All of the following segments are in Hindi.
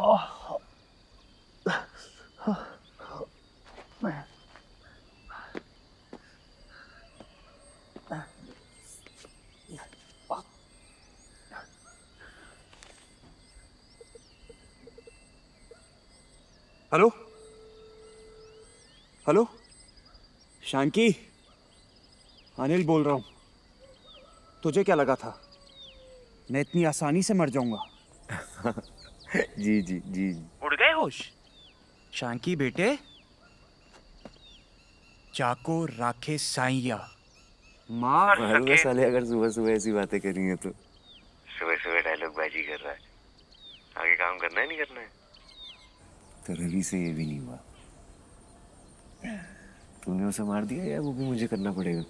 हेलो हेलो, शानकी, अनिल बोल रहा हूँ। तुझे क्या लगा था मैं इतनी आसानी से मर जाऊंगा? जी जी जी। उड़ गए होश? शानकी बेटे, चाको राखे साइया मार मारूंगा साले अगर सुबह सुबह ऐसी बातें करी हैं तो। सुबह सुबह डायलॉग बाजी कर रहा है, आगे काम करना है नहीं करना है? तो रवि से ये भी नहीं हुआ। तूने उसे मार दिया या वो भी मुझे करना पड़ेगा?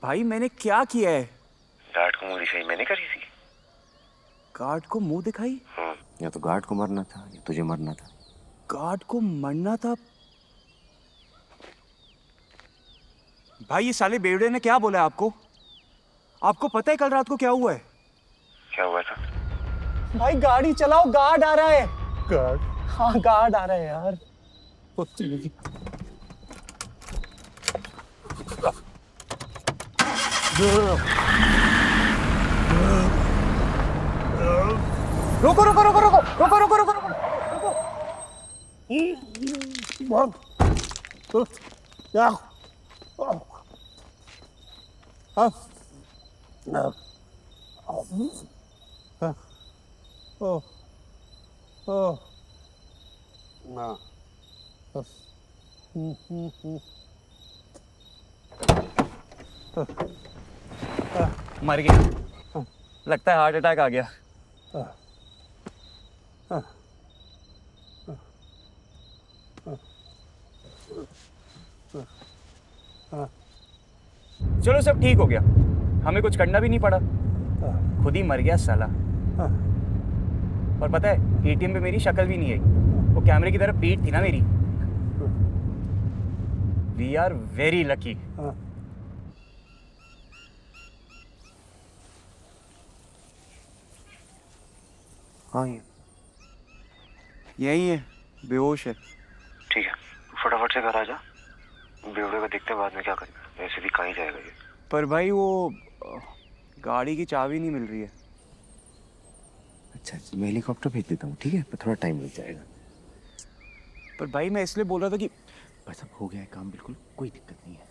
भाई मैंने क्या किया है? गार्ड को मुंह दिखाई मैंने करी थी। गार्ड को मुंह दिखाई? या तो गार्ड को मरना था या तुझे मरना था। गार्ड को मरना था? भाई ये साले बेवड़े ने क्या बोला आपको? आपको पता है कल रात को क्या हुआ है? क्या हुआ था? भाई गाड़ी चलाओ, गार्ड आ रहा है। गार्ड? हाँ गार्ड आ रहा है यार। रोको रोको रोको रोको रोको रोको रोको रोको मर गया। लगता है हार्ट अटैक आ गया। चलो सब ठीक हो गया, हमें कुछ करना भी नहीं पड़ा, खुद ही मर गया साला। और पता है एटीएम पे मेरी शक्ल भी नहीं आई, वो कैमरे की तरफ पीठ थी ना मेरी। We are very lucky. हाँ ये यही है, बेहोश है। ठीक है, फटाफट से घर आ जा। बेवड़े को देखते बाद में क्या करेगा, ऐसे भी कहीं जाएगा ये। पर भाई वो गाड़ी की चाबी नहीं मिल रही है। अच्छा मैं हेलीकॉप्टर भेज देता हूँ, ठीक है? पर थोड़ा टाइम लग जाएगा। पर भाई मैं इसलिए बोल रहा था कि बस अब हो गया है काम, बिल्कुल कोई दिक्कत नहीं है।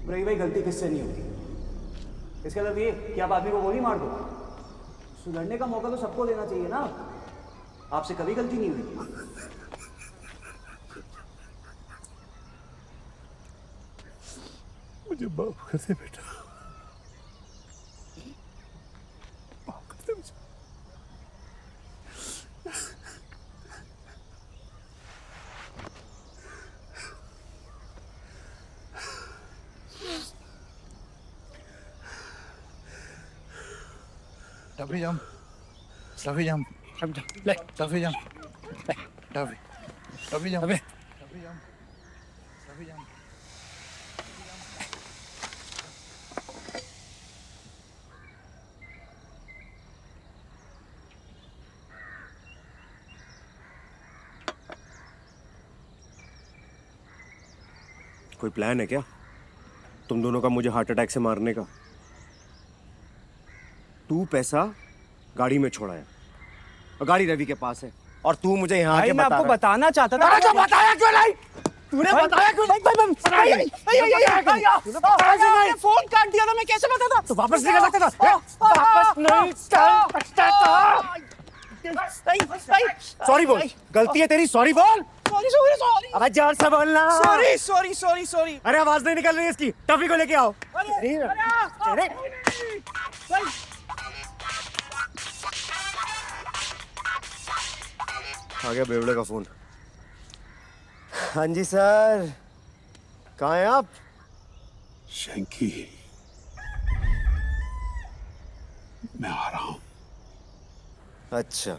रही भाई गलती किससे नहीं होती। इसका मतलब ये कि आप आदमी को गोली मार दो। सुधरने का मौका तो सबको देना चाहिए ना। आपसे कभी गलती नहीं हुई। मुझे माफ कर दे बेटा, माफ कर दे मुझे। Taffy jump. Taffy jump. ले, Taffy jump. ले, Taffy. Taffy jump. Taffy. Taffy jump. Taffy jump. कोई प्लान है क्या तुम दोनों का मुझे हार्ट अटैक से मारने का? तू पैसा गाड़ी में छोड़ाया और गाड़ी रवि के पास है और तू मुझे यहाँ के मैं आपको बताना चाहता था। अच्छा बताया क्यों नहीं? तूने बताया क्यों नहीं? फोन काट दिया था, मैं कैसे बताता? तो वापस नहीं कर सकता था? वापस नहीं कर सकता था? सॉरी बोल, गलती है तेरी, सॉरी बोल। सॉरी सॉरी सॉरी अबे जोर से बोलना। Sorry sorry sorry sorry. अरे आवाज नहीं निकल रही है इसकी, टफी को लेके आओ। अरे आ गया बेवड़े का फोन। हाँ जी सर, कहाँ हैं आप? शंकी, मैं आ रहा हूं। अच्छा,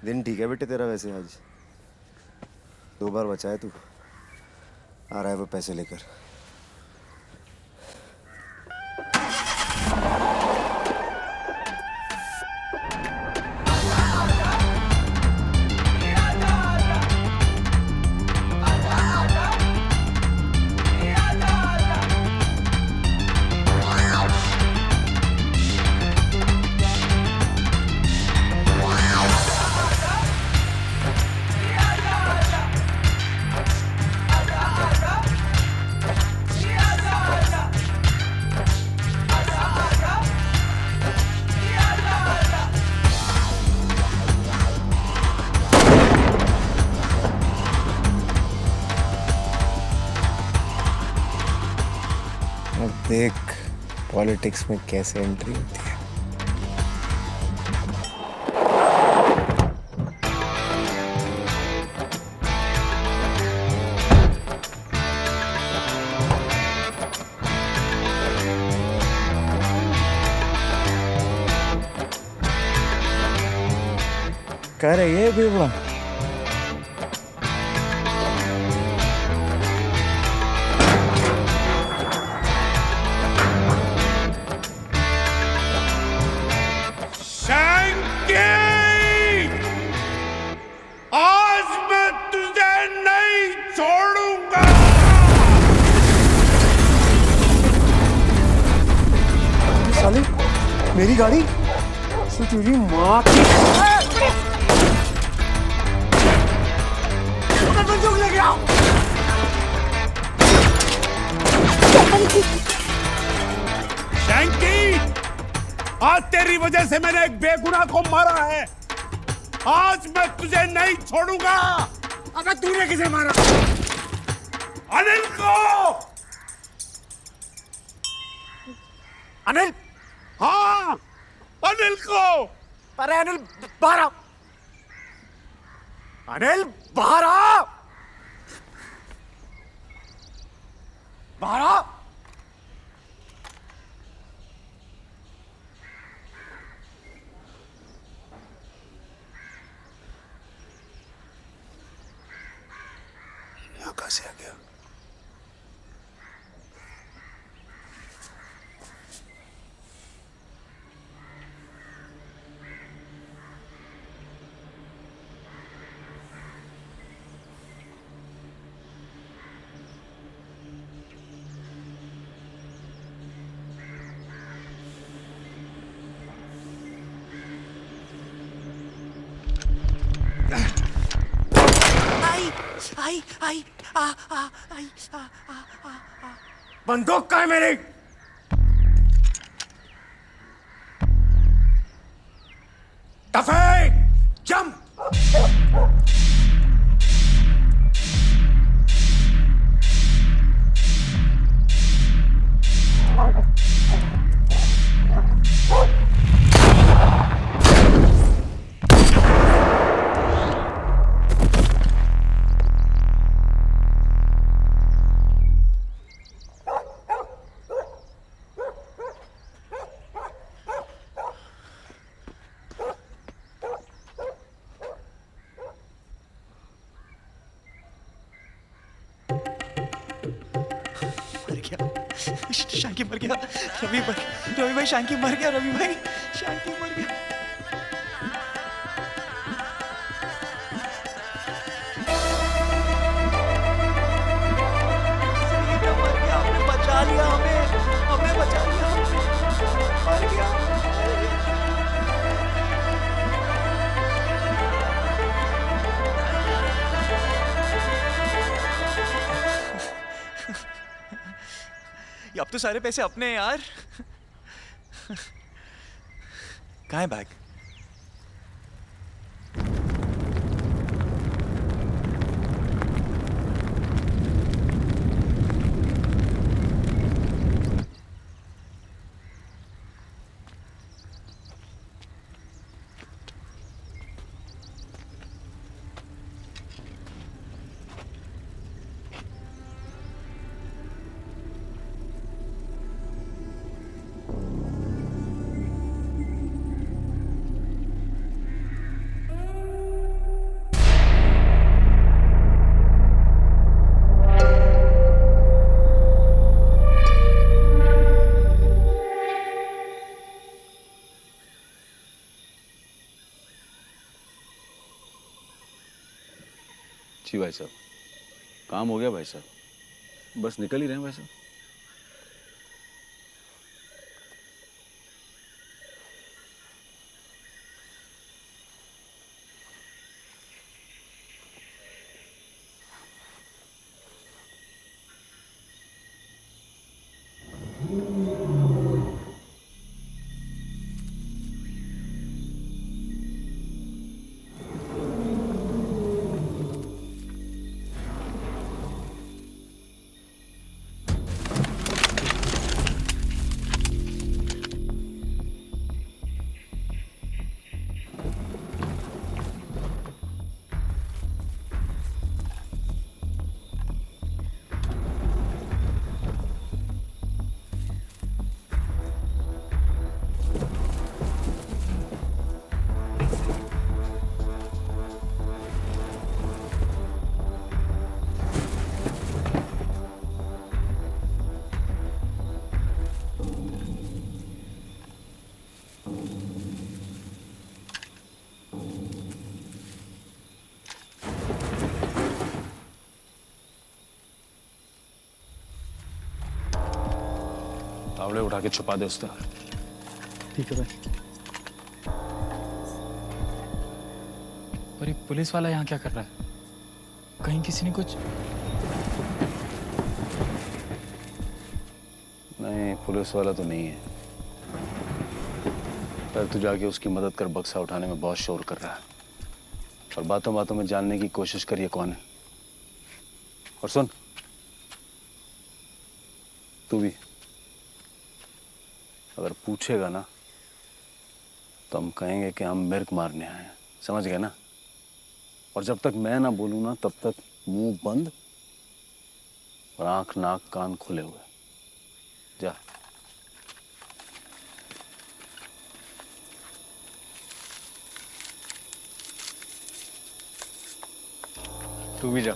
दिन ठीक है बेटे तेरा वैसे आज। 2 बार बचा है तू। आ रहा है वो पैसे लेकर। अब देख पॉलिटिक्स में कैसे एंट्री होती है। कह रही है बेवड़ा। आज मैं तुझे नहीं छोड़ूंगा। साले मेरी गाड़ी से तेरी माँ की बंदूक लेके आओ। शंकी, आज तेरी वजह से मैंने एक बेगुनाह को मारा है। आज मैं तुझे नहीं छोड़ूंगा। अबे तूने किसे मारा? अनिल को। अनिल? हाँ, अनिल को। अरे अनिल बाहर आओ। अनिल बाहर आओ। बाहर आओ। यहाँ कैसे आ गया? आई आ आ आई आ। बंदूक कहाँ है मेरी? टफे, जंप। शांकी मर गया। रवि भाई शांकी मर गया। रवि भाई शांकी मर गया। मर गया। हमने बचा लिया। हमें बचा लिया। मर गया। अब तो सारे पैसे अपने हैं यार। कहाँ है बैग? जी भाई साहब, काम हो गया भाई साहब, बस निकल ही रहे हैं भाई साहब। तावड़े उठा के छुपा दे उसका। ठीक है भाई। पर ये पुलिस वाला यहाँ क्या कर रहा है? कहीं किसी ने कुछ? नहीं, पुलिस वाला तो नहीं है, पर तू जाके उसकी मदद कर, बक्सा उठाने में बहुत शोर कर रहा है और बातों बातों में जानने की कोशिश करिए कौन है। और सुन, तू भी अगर पूछेगा ना तो हम कहेंगे कि हम मिर्ग मारने आए हैं, समझ गए ना? और जब तक मैं ना बोलूं ना तब तक मुंह बंद और आंख नाक कान खुले हुए। जा। तू भी जा।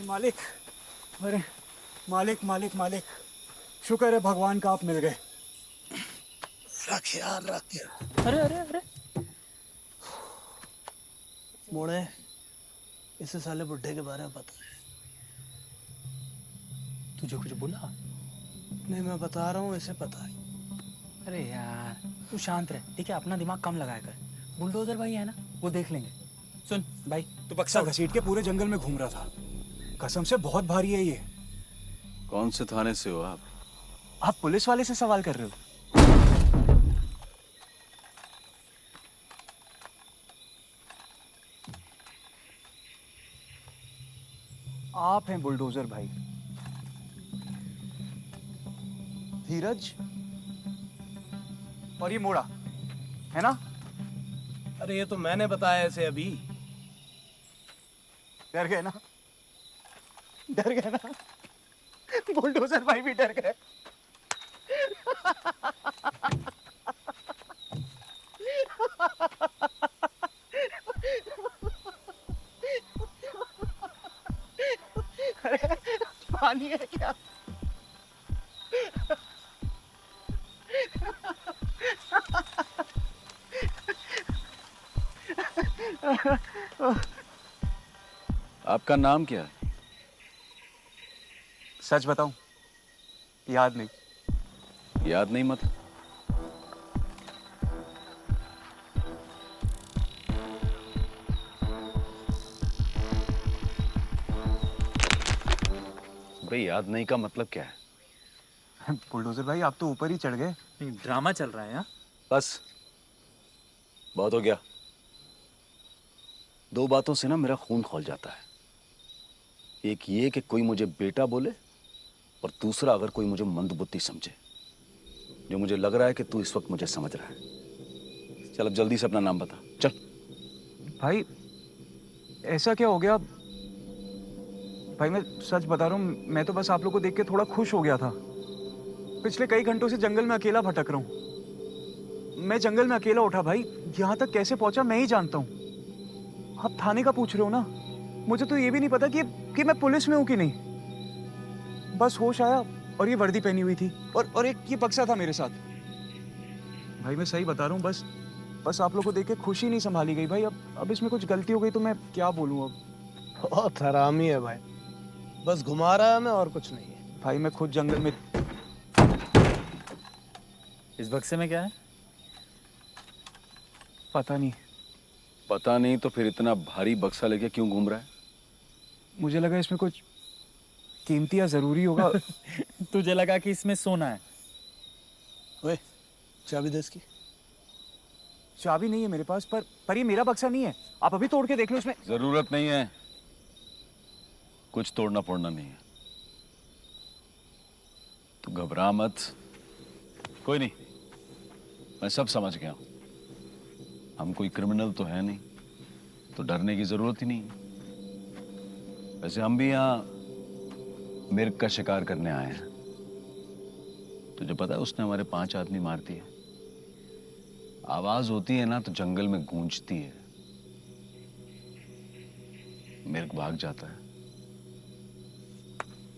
मालिक, अरे मालिक मालिक मालिक, शुक्र है भगवान का आप मिल गए। रख यार, रख यार। अरे अरे अरे, मोड़े, इसे साले बुड्ढे के बारे में पता है। तुझे कुछ बोला? नहीं, मैं बता रहा हूँ, इसे पता है। अरे यार तू शांत रह, ठीक है? अपना दिमाग कम लगाया कर। बुलडोजर भाई है ना, वो देख लेंगे। सुन भाई, तो बक्सा घसीट के पूरे जंगल में घूम रहा था, कसम से बहुत भारी है ये। कौन से थाने से हो आप? आप पुलिस वाले से सवाल कर रहे हो? आप हैं बुलडोजर भाई। धीरज और ये मोड़ा है ना? अरे ये तो मैंने बताया इसे अभी। डर गए ना? डर गए ना? बुलडोजर भाई भी डर गए। अरे पानी है क्या? आपका नाम क्या है? सच बताऊं, याद नहीं। याद नहीं मत। भाई याद नहीं का मतलब क्या है? बुलडोजर भाई, आप तो ऊपर ही चढ़ गए। ड्रामा चल रहा है यहाँ। बस बहुत हो गया। दो बातों से ना मेरा खून खौल जाता है। एक ये कि कोई मुझे बेटा बोले, और दूसरा अगर कोई मुझे मंदबुद्धि समझे, जो मुझे लग रहा है कि तू इस वक्त मुझे समझ रहा है। चल अब जल्दी से अपना नाम बता, चल। भाई ऐसा क्या हो गया? भाई मैं सच बता रहा हूँ, मैं तो बस आप लोग को देख के थोड़ा खुश हो गया था। पिछले कई घंटों से जंगल में अकेला भटक रहा हूँ। मैं जंगल में अकेला उठा भाई, यहाँ तक कैसे पहुंचा मैं ही जानता हूँ। आप थाने का पूछ रहे हो ना, मुझे तो ये भी नहीं पता कि मैं पुलिस में हूँ कि नहीं। बस होश आया और ये वर्दी पहनी हुई थी, और एक ये बक्सा था मेरे साथ। भाई मैं सही बता रहा हूँ, बस आप लोग को देख के खुशी नहीं संभाली गई भाई। अब इसमें कुछ गलती हो गई तो मैं क्या बोलूँ अब। बहुत हरामी है भाई, बस घुमा रहा है हमें और कुछ नहीं है। भाई मैं खुद जंगल में। इस बक्से में क्या है? पता नहीं। पता नहीं तो फिर इतना भारी बक्सा लेके क्यों घूम रहा है? मुझे लगा इसमें कुछ कीमती या जरूरी होगा। तुझे लगा कि इसमें सोना है? ओए, चाबी दे इसकी। चाबी नहीं है मेरे पास, पर ये मेरा बक्सा नहीं है। आप अभी तोड़ के देख लो इसमें। जरूरत नहीं है, कुछ तोड़ना फोड़ना नहीं है। तू घबरा मत, कोई नहीं, मैं सब समझ गया हूं। हम कोई क्रिमिनल तो है नहीं, तो डरने की जरूरत ही नहीं। वैसे हम भी यहाँ मिर्ग का शिकार करने आए हैं। तुझे पता है उसने हमारे 5 आदमी मार दिए। आवाज होती है ना तो जंगल में गूंजती है। मिर्ग भाग जाता है,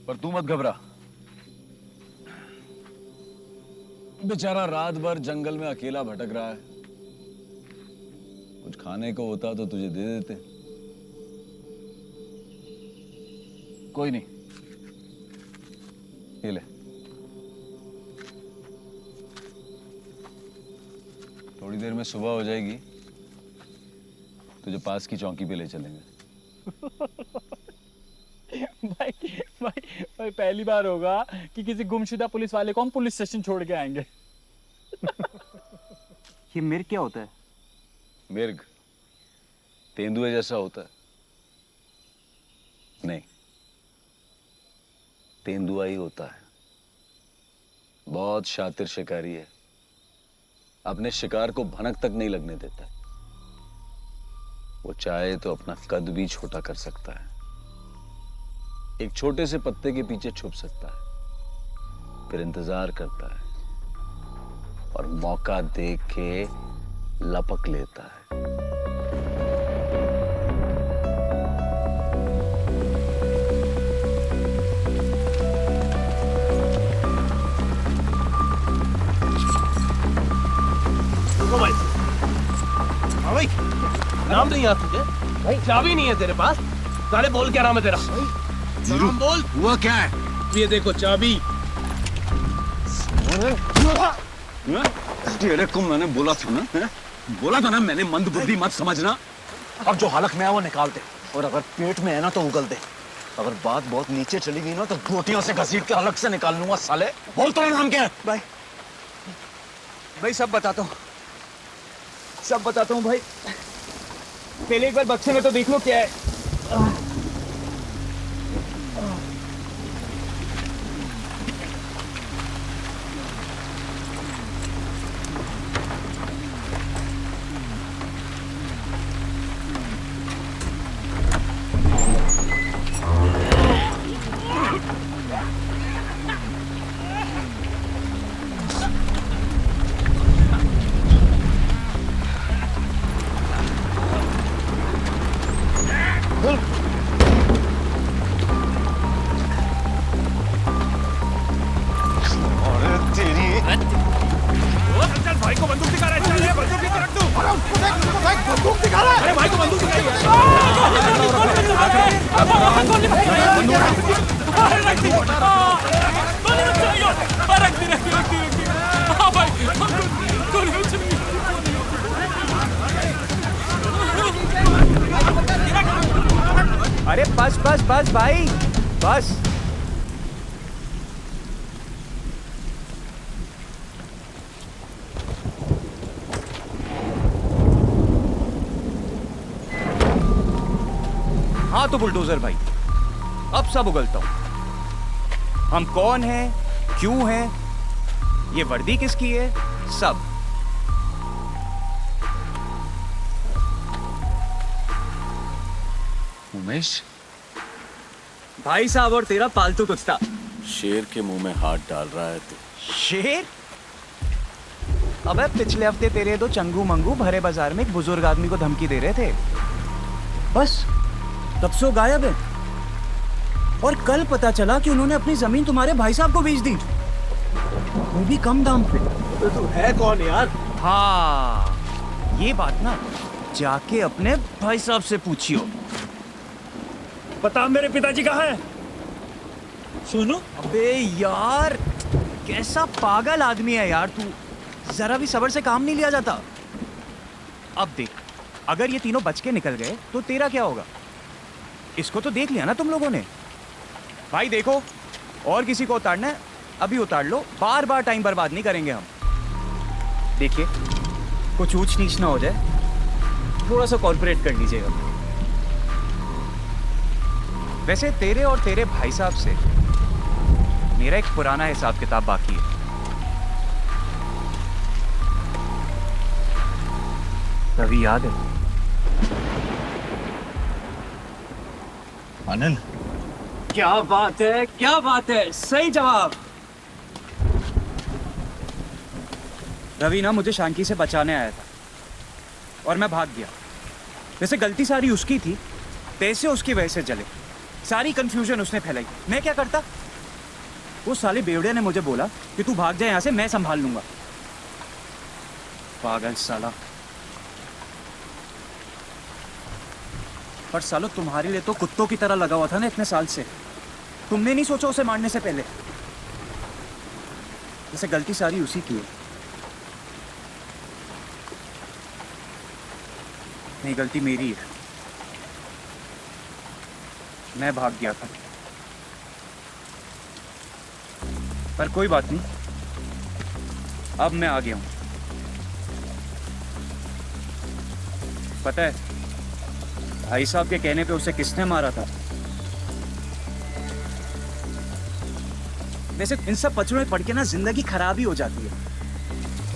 पर तू मत घबरा। बेचारा रात भर जंगल में अकेला भटक रहा है। कुछ खाने को होता तो तुझे दे देते। कोई नहीं, ये ले। थोड़ी देर में सुबह हो जाएगी, तुझे पास की चौकी पे ले चलेंगे। भाई पहली बार होगा कि किसी गुमशुदा पुलिस वाले को हम पुलिस स्टेशन छोड़ के आएंगे। ये मिर्ग क्या होता है? मिर्ग तेंदुए जैसा होता है। नहीं, तेंदुआ ही होता है। बहुत शातिर शिकारी है, अपने शिकार को भनक तक नहीं लगने देता। वो चाहे तो अपना कद भी छोटा कर सकता है, एक छोटे से पत्ते के पीछे छुप सकता है, फिर इंतजार करता है और मौका देख के लपक लेता है। रुको भाई। हाँ भाई, नाम नहीं याद तुझे? भाई चाबी नहीं है तेरे पास? साले बोल, क्या नाम है तेरा? नाम बोल। हुआ क्या है? ये देखो चाबी। तेरे को मैंने बोला था ना, है? बोला था ना मैंने, मंदबुद्धि मत समझना। अब जो हालत में है वो निकाल दे, और अगर पेट में है ना तो उगल दे। अगर बात बहुत नीचे चली गई ना तो गोटियों से घसीट के अलग से निकाल लूंगा साले। बोल तो नाम क्या है? भाई सब बताता हूँ, सब बताता हूँ भाई। पहले एक बार बक्से में तो देख लो क्या है। भाई को बंदूक दिखा रहा है, चल ले बंदूक की तरफ तू। अरे उसको देख, बंदूक दिखा रहा है। अरे भाई को बंदूक दिखाई है। अरे बस बस बस भाई, बस। हाँ तो बुलडोजर भाई, अब सब उगलता हूं। हम कौन हैं, क्यों हैं, ये वर्दी किसकी है, सब। उमेश, भाई साहब और तेरा पालतू कुत्ता। शेर के मुंह में हाथ डाल रहा है तू। शेर? अबे पिछले हफ्ते तेरे दो चंगू मंगू भरे बाजार में एक बुजुर्ग आदमी को धमकी दे रहे थे, बस तब से वो गायब है। और कल पता चला कि उन्होंने अपनी जमीन तुम्हारे भाई साहब को बेच दी, वो भी कम दाम पे। तो तू है कौन यार? हाँ, ये बात ना जाके अपने भाई साहब से पूछियो। बता मेरे पिताजी कहाँ है? सुनो। अबे यार, कैसा पागल आदमी है यार तू, जरा भी सब्र से काम नहीं लिया जाता। अब देख, अगर ये तीनों बच के निकल गए तो तेरा क्या होगा? इसको तो देख लिया ना तुम लोगों ने। भाई देखो, और किसी को उतारना है अभी उतार लो, बार बार टाइम बर्बाद नहीं करेंगे हम। देखिए, कुछ ऊंच नीच ना हो जाए, थोड़ा सा कॉर्पोरेट कर लीजिएगा। वैसे तेरे और तेरे भाई साहब से मेरा एक पुराना हिसाब किताब बाकी है। रवि याद है? अनिल, क्या बात है, क्या बात है, सही जवाब। रवि ना मुझे शांकी से बचाने आया था और मैं भाग गया। वैसे गलती सारी उसकी थी, पैसे उसकी वजह से जले, सारी कंफ्यूजन उसने फैलाई। मैं क्या करता? वो साले बेवड़े ने मुझे बोला कि तू भाग जाए यहाँ से, मैं संभाल लूंगा। पागल साला। पर सालो तुम्हारे लिए तो कुत्तों की तरह लगा हुआ था ना इतने साल से। तुमने नहीं सोचा उसे मारने से पहले? वैसे गलती सारी उसी की है। नहीं, गलती मेरी है, मैं भाग गया था। पर कोई बात नहीं, अब मैं आ गया हूं। पता है भाई साहब के कहने पे उसे किसने मारा था? वैसे इन सब पचड़ों में पड़ के ना जिंदगी खराब ही हो जाती है,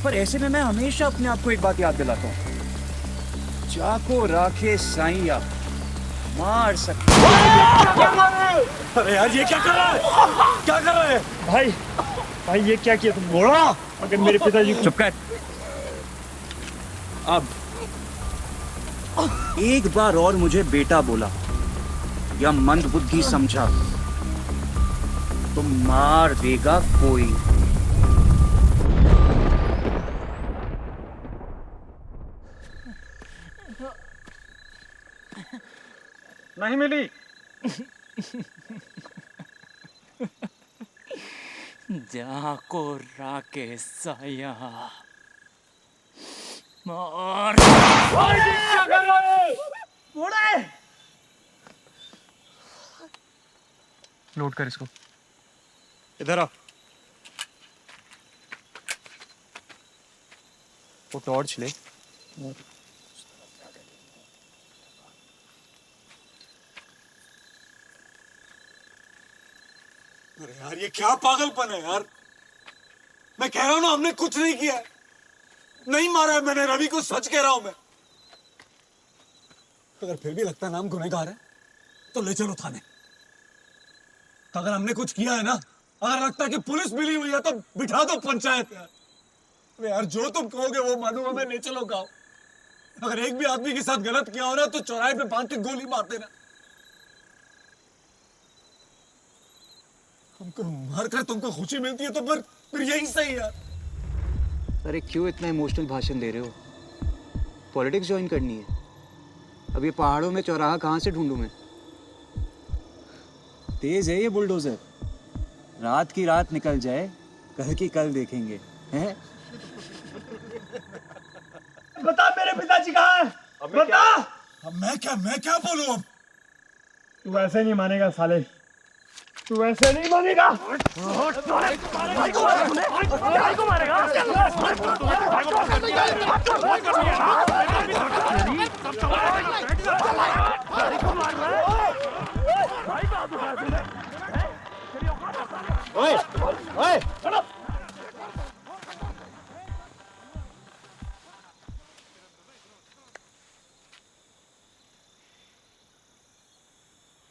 पर ऐसे में मैं हमेशा अपने आप को एक बात याद दिलाता हूँ, जाको राखे साईया मार सकते। अरे यार ये क्या कर रहा है? क्या कर रहा है? भाई भाई ये क्या किया तुम? बोला अगर मेरे पिताजी को। चुप कर। अब एक बार और मुझे बेटा बोला या मंद बुद्धि समझा तो मार देगा कोई। नहीं मिली। जाको राके साया मार। क्या कर रहा है? लोड कर इसको। इधर आ। वो टॉर्च ले। अरे यार ये क्या पागलपन है यार। मैं कह रहा हूं ना, हमने कुछ नहीं किया है, नहीं मारा है मैंने रवि को, सच कह रहा हूं मैं। अगर फिर भी लगता है नाम गुनहगार है तो ले चलो थाने। अगर हमने कुछ किया है ना, अगर लगता है कि पुलिस मिली हुई है तो बिठा दो पंचायत यार। अरे यार जो तुम कहोगे वो मानूंगा मैं, ले चलो गाँव। अगर एक भी आदमी के साथ गलत किया हो ना तो चौराहे पे बांध के गोली मार देना। हमको मार कर तुमको खुशी मिलती है तो फिर यही सही यार। अरे क्यों इतना इमोशनल भाषण दे रहे हो? पॉलिटिक्स ज्वाइन करनी है? अब ये पहाड़ों में चौराहा कहाँ से ढूंढूं मैं? तेज है ये बुलडोजर, रात की रात निकल जाए, कल की कल देखेंगे, हैं? बता मेरे पिताजी कहाँ है? बता। अब मैं क्या बोलूं अब? तू ऐसे नहीं मानेगा साले, तू ऐसे नहीं मानेगा। ओए, ओए,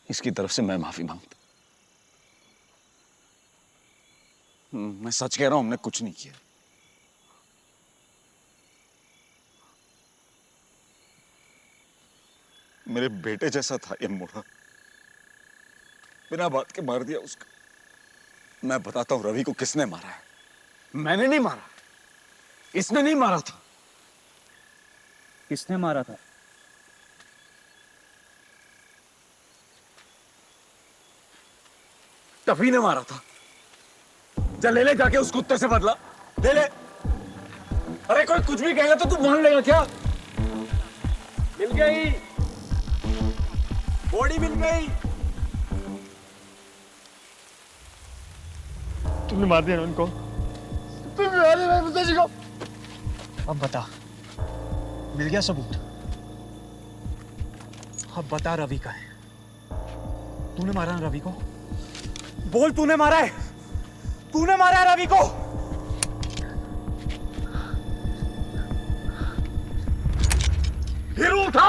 इसकी तरफ से मैं माफी मांगता। मैं सच कह रहा हूं, हमने कुछ नहीं किया। मेरे बेटे जैसा था ये मोड़ा, बिना बात के मार दिया उसको। मैं बताता हूं रवि को किसने मारा है। मैंने नहीं मारा, इसने नहीं मारा था। किसने मारा था? टफी ने मारा था। जा ले ले जाके उस कुत्ते से बदला, ले ले। अरे कोई कुछ भी कहेगा तो तू मान लेगा क्या? मिल गई, बॉडी मिल गई। तुमने मार दिया ना उनको, तुमने मार दिया मेरे पिताजी को। अब बता, मिल गया सबूत? अब बता रवि का है। तूने मारा ना रवि को? बोल, तूने मारा है? तूने मारा है रवि को? फिर उठा।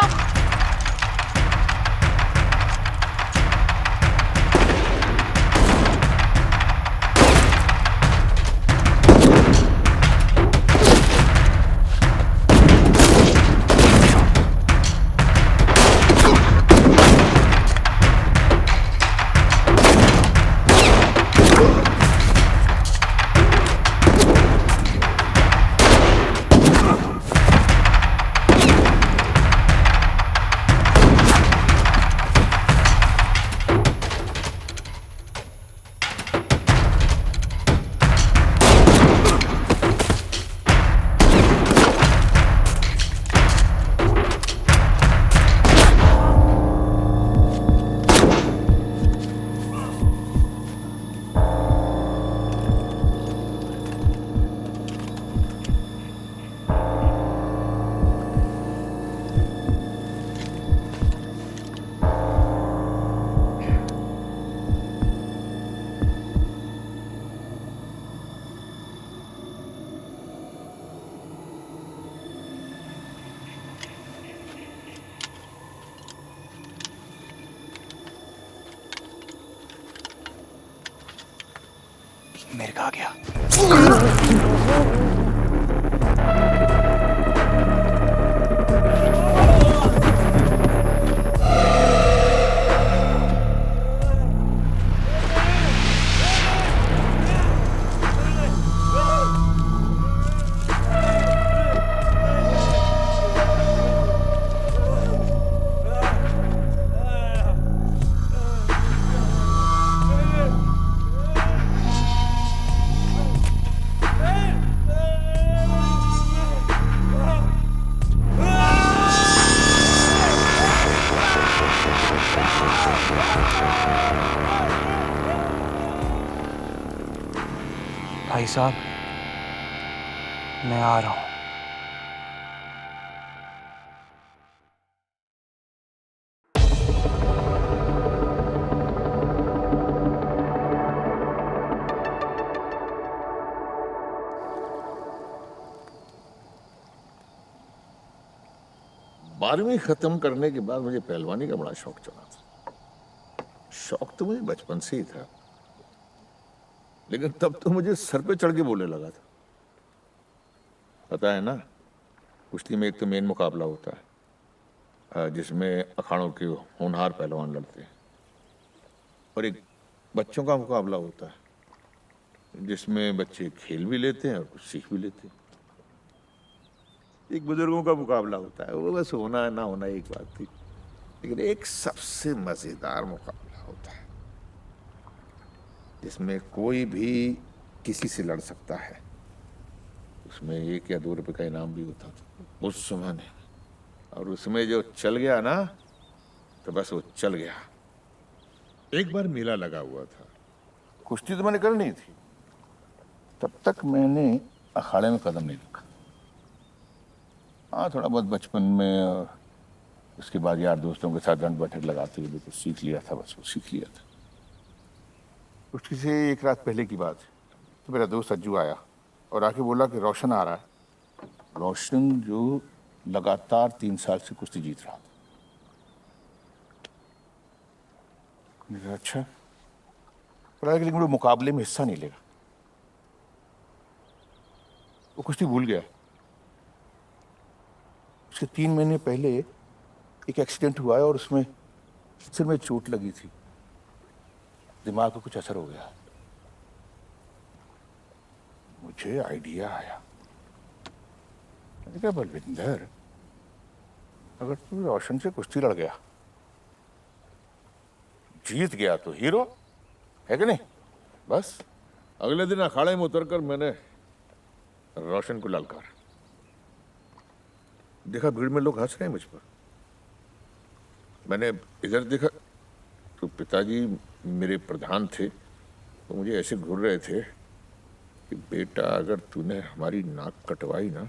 मेरे का आ गया। भाई साहब, मैं आ रहा हूं। बारहवीं खत्म करने के बाद मुझे पहलवानी का बड़ा शौक चढ़ा था। शौक तो मुझे बचपन से ही था, लेकिन तब तो मुझे सर पे चढ़ के बोलने लगा था। पता है ना, कुश्ती में एक तो मेन मुकाबला होता है जिसमें अखाड़ों के होनहार पहलवान लड़ते हैं, और एक बच्चों का मुकाबला होता है जिसमें बच्चे खेल भी लेते हैं और कुछ सीख भी लेते हैं। एक बुजुर्गों का मुकाबला होता है, वो बस होना ना होना एक बात थी, लेकिन एक सबसे मजेदार मुकाबला होता है जिसमें कोई भी किसी से लड़ सकता है। उसमें 1 या 2 रुपए का इनाम भी होता था उस समय में। और उसमें जो चल गया ना, तो बस वो चल गया। एक बार मेला लगा हुआ था, कुश्ती तो मैंने करनी थी, तब तक मैंने अखाड़े में कदम नहीं रखा। हाँ, थोड़ा बहुत बचपन में, और उसके बाद यार दोस्तों के साथ दंड बैठक लगाते हुए कुछ सीख लिया था, बस वो सीख लिया था। कुश्ती से एक रात पहले की बात है, तो मेरा दोस्त अज्जू आया और आके बोला कि रोशन आ रहा है। रोशन जो लगातार 3 साल से कुश्ती जीत रहा था। मैंने कहा अच्छा, पर लेकिन वो मुकाबले में हिस्सा नहीं लेगा। वो कुश्ती भूल गया। उसके 3 महीने पहले एक एक्सीडेंट हुआ है और उसमें सिर में चोट लगी थी, दिमाग को कुछ असर हो गया। मुझे आइडिया आया। मैंने कहा बलविंदर, अगर तू रोशन से कुश्ती लड़ गया, जीत गया तो हीरो है कि नहीं? बस अगले दिन अखाड़े में उतरकर मैंने रोशन को ललकार देखा। भीड़ में लोग हंस रहे हैं मुझ पर। मैंने इधर देखा तो पिताजी मेरे प्रधान थे, तो मुझे ऐसे घूर रहे थे कि बेटा, अगर तूने हमारी नाक कटवाई ना,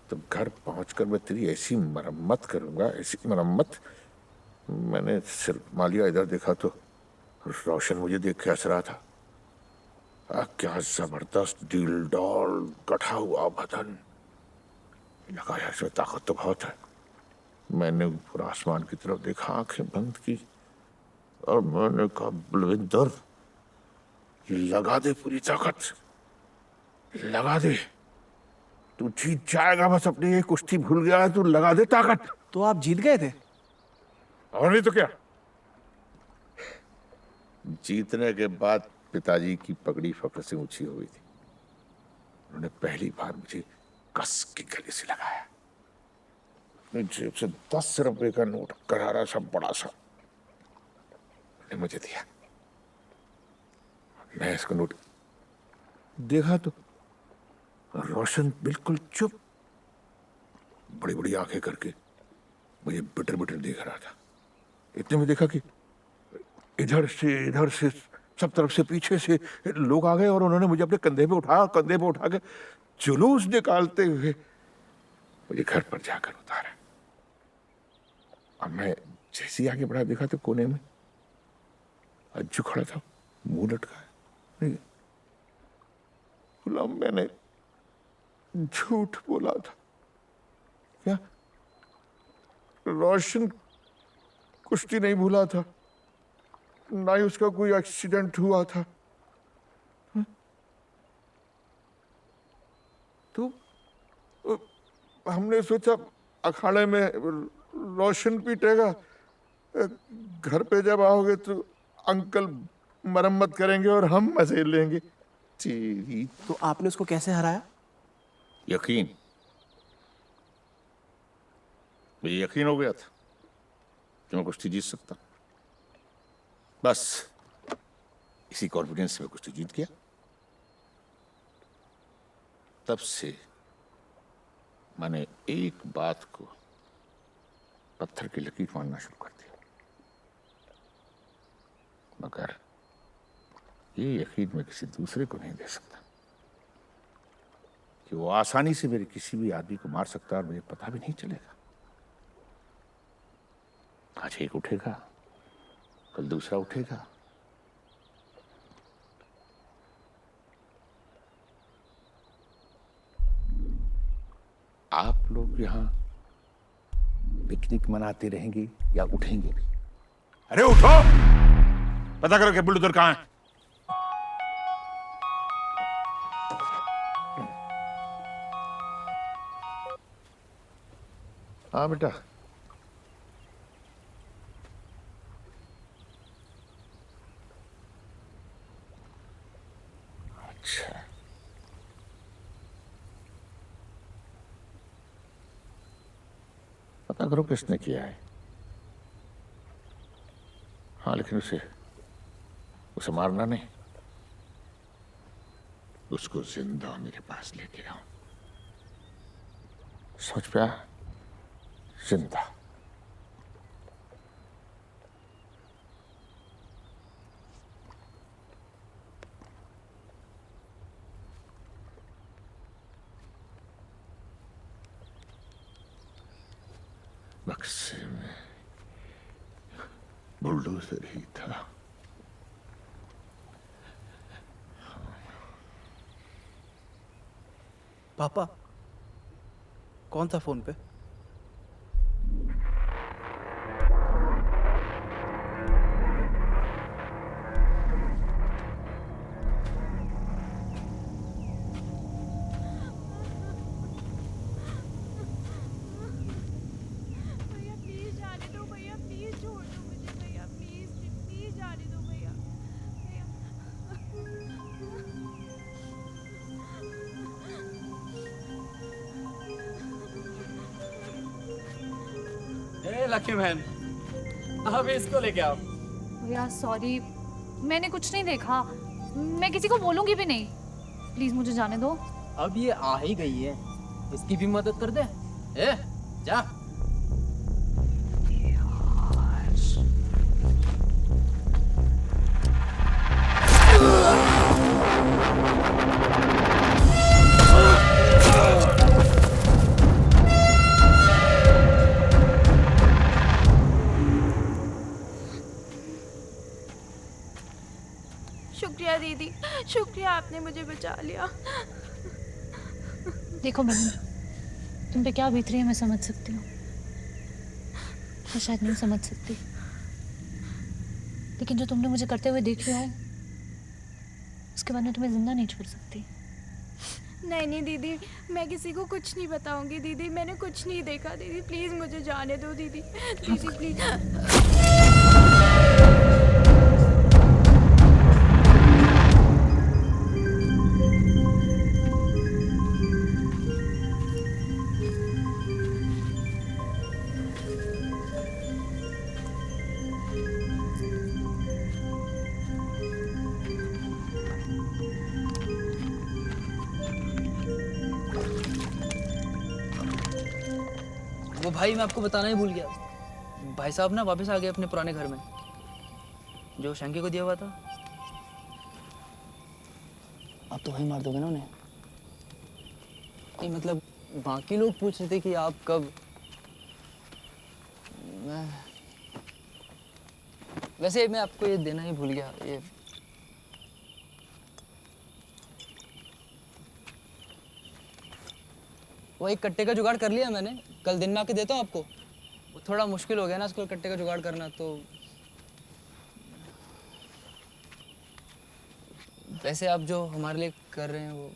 तो घर पहुंचकर मैं तेरी ऐसी मरम्मत करूंगा, ऐसी मरम्मत। मैंने सिर मालिया, इधर देखा तो रोशन मुझे देख के हंस रहा था। क्या जबरदस्त दिल डॉल गठा हुआ बदन, लगा यार इसमें ताकत तो बहुत है। मैंने ऊपर आसमान की तरफ देखा, आंखें बंद की, और मैंने कहा बलविंदर, लगा दे पूरी ताकत, लगा दे। तू जीत जाएगा, बस अपनी ये कुश्ती भूल गया है, तू लगा दे ताकत। तो आप जीत गए थे? और नहीं तो क्या। जीतने के बाद पिताजी की पगड़ी फक्र से ऊंची हो गई थी। उन्होंने पहली बार मुझे कस के गले से लगाया। अपनी जेब से 10 रुपए का नोट, करारा सा, बड़ा सा, उन्होंने मुझे दिया। मैं इसको नोट देखा तो रोशन बिल्कुल चुप, बड़ी बड़ी आंखें करके मुझे बिटर बिटर देख रहा था। इतने में देखा कि इधर से सब तरफ से, पीछे से लोग आ गए और उन्होंने मुझे अपने कंधे पे उठा के जुलूस निकालते हुए मुझे घर पर जाकर उतारा। अब मैं जैसे ही आगे बढ़ा, देखा तो कोने में अज्जू खड़ा था, मुंह लटकाया। बोला, मैंने झूठ बोला था। क्या? रोशन कुश्ती नहीं भूला था, ना ही उसका कोई एक्सीडेंट हुआ था। तो हमने सोचा अखाड़े में रोशन पीटेगा, घर पे जब आओगे तो अंकल मरम्मत करेंगे और हम मजे लेंगे। तेरी तो आपने उसको कैसे हराया? यकीन, मुझे यकीन हो गया था कि मैं कुश्ती जीत सकता। बस इसी कॉन्फिडेंस से मैं कुश्ती जीत गया। तब से मैंने एक बात को पत्थर की लकीर मानना शुरू कर दिया, मगर ये यकीन मैं किसी दूसरे को नहीं दे सकता कि वो आसानी से मेरे किसी भी आदमी को मार सकता है और मुझे पता भी नहीं चलेगा। आज एक उठेगा, कल दूसरा उठेगा। आप लोग यहां पिकनिक मनाते रहेंगे या उठेंगे भी? अरे उठो, पता करो कि बुलडोजर कहां है। हाँ बेटा, अच्छा, पता करो किसने किया है। हाँ, लेकिन उसे मारना नहीं, उसको जिंदा मेरे पास लेके आऊं। सोच पाया? जिंदा। बक्से में बुलडोजर ही था। पापा कौन था फोन पे? भैया प्लीज जाने दो, भैया प्लीज छोड़ दो मुझे, भैया प्लीज प्लीज जाने दो भैया। लकी मैन, अब इसको लेके आओ। भैया सॉरी, मैंने कुछ नहीं देखा, मैं किसी को बोलूंगी भी नहीं, प्लीज मुझे जाने दो। अब ये आ ही गई है, इसकी भी मदद कर दे। ए, जा। शुक्रिया दीदी, शुक्रिया, आपने मुझे बचा लिया। देखो बहन, तुम पे क्या बीत रही है मैं समझ सकती हूँ, मैं शायद नहीं समझ सकती, लेकिन जो तुमने मुझे करते हुए देख लिया है, उसके बाद मैं तुम्हें जिंदा नहीं छोड़ सकती। नहीं नहीं दीदी, मैं किसी को कुछ नहीं बताऊंगी दीदी, मैंने कुछ नहीं देखा दीदी, प्लीज मुझे जाने दो दीदी, दीदी प्लीज। वो भाई मैं आपको बताना ही भूल गया, भाई साहब ना वापस आ गए अपने पुराने घर में, जो शंकी को दिया हुआ था। आप तो वहीं मार दोगे ना उन्हें? नहीं मतलब बाकी लोग पूछ रहे थे कि आप कब। वैसे मैं आपको ये देना ही भूल गया, ये वो एक कट्टे का जुगाड़ कर लिया मैंने, कल दिन में आके देता हूँ आपको। वो थोड़ा मुश्किल हो गया ना इसको कट्टे का जुगाड़ करना, तो वैसे आप जो हमारे लिए कर रहे हैं वो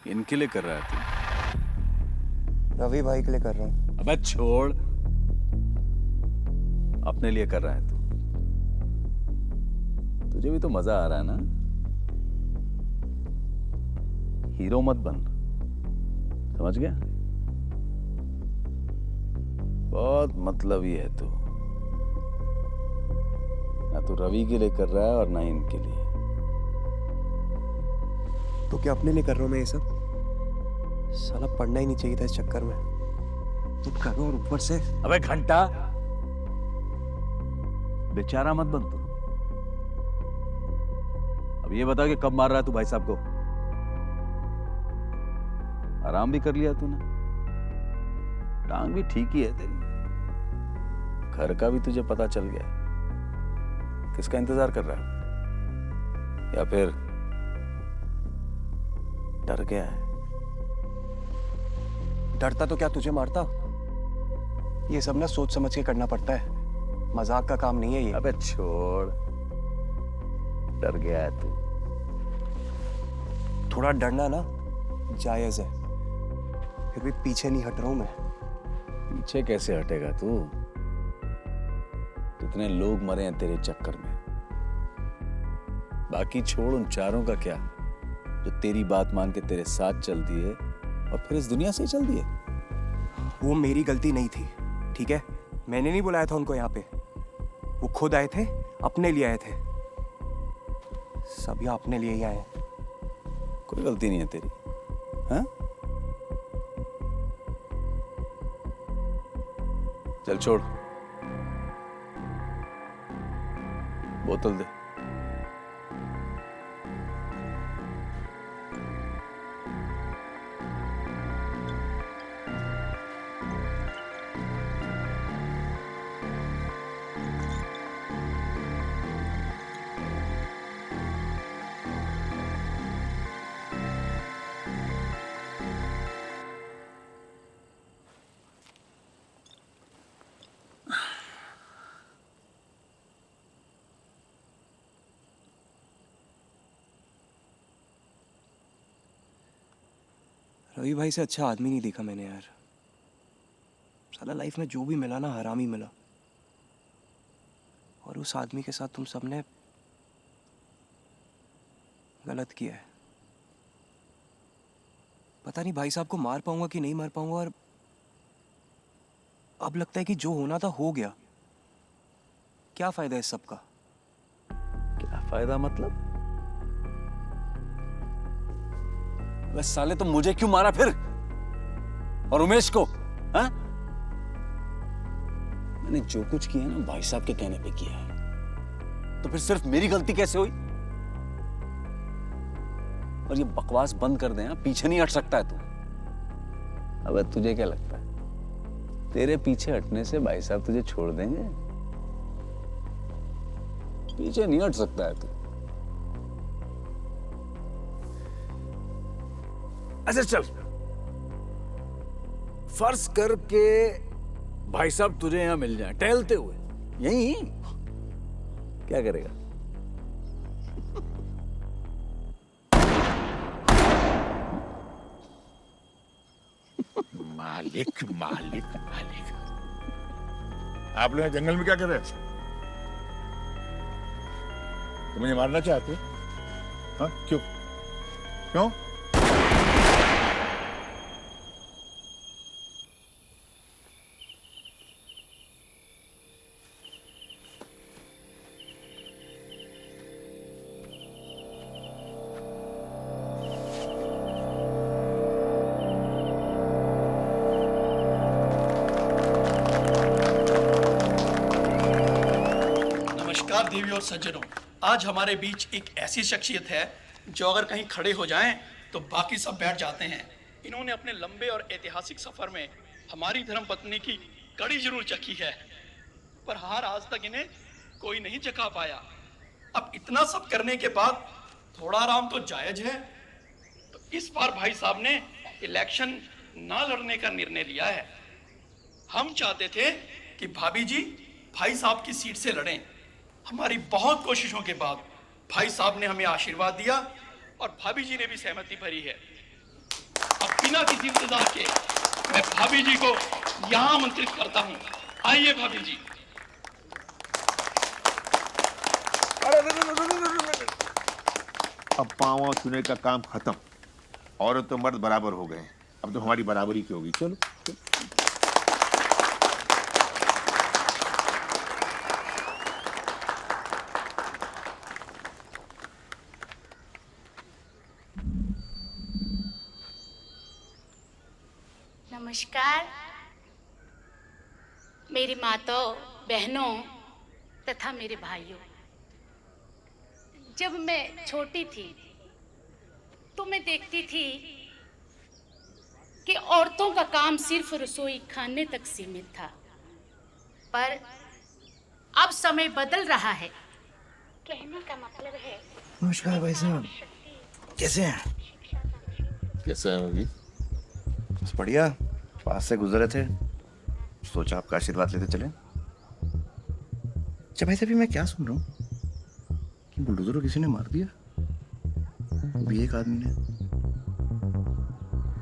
इनके लिए कर रहा है तू? रवि भाई के लिए कर रहा हूँ। अबे छोड़, अपने लिए कर रहा है तू। तुझे भी तो मजा आ रहा है ना? हीरो मत बन, समझ गया? बहुत मतलबी है तू, ना तो रवि के लिए कर रहा है और ना इनके लिए। तो क्या अपने लिए कर रहा हूँ मैं ये सब? साला पढ़ना ही नहीं चाहिए था इस चक्कर में, तुम कर रहा हो। और ऊपर से अबे घंटा, बेचारा मत बन तू। अब ये बता कि कब मार रहा है तू भाई साहब को? आराम भी कर लिया तूने, टांग भी ठीक ही है तेरी, घर का भी तुझे पता चल गया। किसका इंतजार कर रहा है? या फिर डर गया है? डरता तो क्या तुझे मारता? ये सब ना सोच समझ के करना पड़ता है, मजाक का काम नहीं है ये। अबे छोड़, डर गया है तू। थोड़ा डरना ना जायज है, फिर भी पीछे नहीं हट रहा हूं मैं। पीछे कैसे हटेगा तू? कितने लोग मरे हैं तेरे चक्कर में। बाकी छोड़, उन चारों का क्या जो तेरी बात मान के तेरे साथ चल दिए और फिर इस दुनिया से ही चल दिए। वो मेरी गलती नहीं थी, ठीक है? मैंने नहीं बुलाया था उनको यहाँ पे, वो खुद आए थे, अपने लिए आए थे। सब यहाँ अपने लिए ही आए हैं। कोई गलती नहीं है तेरी, हाँ? चल छोड़, बोतल दे। रवि भाई से अच्छा आदमी नहीं देखा मैंने यार। साला लाइफ में जो भी मिला ना हरामी मिला, और उस आदमी के साथ तुम सबने गलत किया है। पता नहीं भाई साहब को मार पाऊंगा कि नहीं मार पाऊंगा, और अब लगता है कि जो होना था हो गया। क्या फायदा है इस सब का? क्या फायदा मतलब? बस साले तो मुझे क्यों मारा फिर, और उमेश को? हाँ? मैंने जो कुछ किया ना भाई साहब के कहने पे किया है, तो फिर सिर्फ मेरी गलती कैसे हुई? और ये बकवास बंद कर दे, पीछे नहीं हट सकता है तू। अबे तुझे क्या लगता है तेरे पीछे हटने से भाई साहब तुझे छोड़ देंगे? पीछे नहीं हट सकता है तू। अच्छा चल, फर्ज करके भाई साहब तुझे यहां मिल जाए टहलते हुए, यही क्या करेगा? मालिक मालिक मालिक, आप लोग जंगल में क्या कर रहे हैं? तुम मुझे मारना चाहते हो? हाँ क्यों क्यों? देवी और सज्जनों, आज हमारे बीच एक ऐसी शख्सियत है जो अगर कहीं खड़े हो जाएं तो बाकी सब बैठ जाते हैं। इन्होंने अपने लंबे और ऐतिहासिक सफर में हमारी धर्मपत्नी की कड़ी जरूर चखी है, पर हार आज तक इन्हें कोई नहीं चखा पाया। अब इतना सब करने के बाद थोड़ा आराम तो जायज है, तो इस बार भाई साहब ने इलेक्शन ना लड़ने का निर्णय लिया है। हम चाहते थे कि भाभी जी भाई साहब की सीट से लड़ें। हमारी बहुत कोशिशों के बाद भाई साहब ने हमें आशीर्वाद दिया और भाभी जी ने भी सहमति भरी है। अब बिना किसी इंतजार के मैं भाभी जी को यहां आमंत्रित करता हूं। आइए भाभी जी। अब पाँव चुने का काम खत्म, औरत तो मर्द बराबर हो गए, अब तो हमारी बराबरी की होगी। चलो, चलो। नमस्कार मेरी माताओं, बहनों तथा मेरे भाइयों। जब मैं छोटी थी तो मैं देखती थी कि औरतों का काम सिर्फ रसोई खाने तक सीमित था, पर अब समय बदल रहा है। कहने का मतलब है। नमस्कार भाई साहब, कैसे हैं? कैसे हैं अभी? बस बढ़िया, पास से गुजरे थे, सोचा आपका आशीर्वाद लेते चले। अच्छा भाई साहब, मैं क्या सुन रहा हूँ कि बुलडोजर को किसी ने मार दिया, वो भी एक आदमी ने।